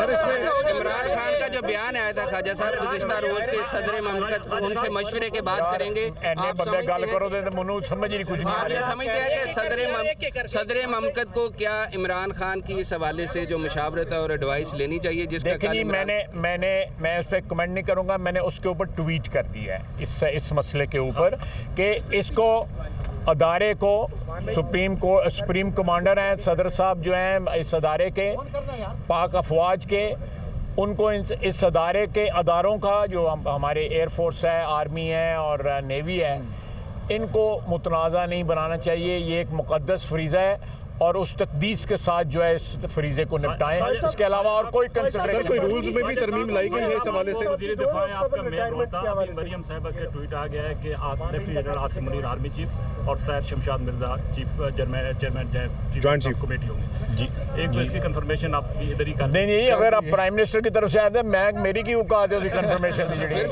سر اس میں عمران خان کا جو بیان آیا تھا خواجہ صاحب گزشتہ روز کے صدر مملکت ان سے مشورے کے بعد کریں گے، آپ سمجھتے ہیں کہ صدر مملکت کو کیا عمران خان کی اس حوالے سے جو مشاورت اور ایڈوائس لینی چاہیے جس کا میں اس پہ کمنٹ نہیں کروں گا. میں نے اس کے اوپر ٹویٹ کر دیا ہے اس مسئلے کے اوپر کہ اس کو ادارے کو سپریم کمانڈر ہیں صدر صاحب جو ہیں اس ادارے کے پاک افواج کے، ان کو اس ادارے کے اداروں کا جو ہمارے ایئر فورس ہے، آرمی ہے اور نیوی ہے، ان کو متنازع نہیں بنانا چاہیے. یہ ایک مقدس فریضہ ہے اور اس تقدیس کے ساتھ جو ہے اس فریضے کو نپٹائیں. اس کے علاوہ اور کوئی سر کوئی رولز میں بھی ترمیم لائی گئی ہے اس حوالے سے؟ وزیر دفاع آپ کا میئر ہوتا مریم صاحبہ کا ٹویٹ آ گیا ہے کہ lieutenant general Asim Munir army chief اور سیر Shamshad Mirza chief chairman joint chief committee ہوں گے. جی ایک تو اس کی کنفرمیشن آپ ادھر ہی کر دیں. نہیں اگر آپ پرائم منسٹر کی طرف سے آئے تھے، میں میری کی اوقات ہے اس کی کنفرمیشن دی.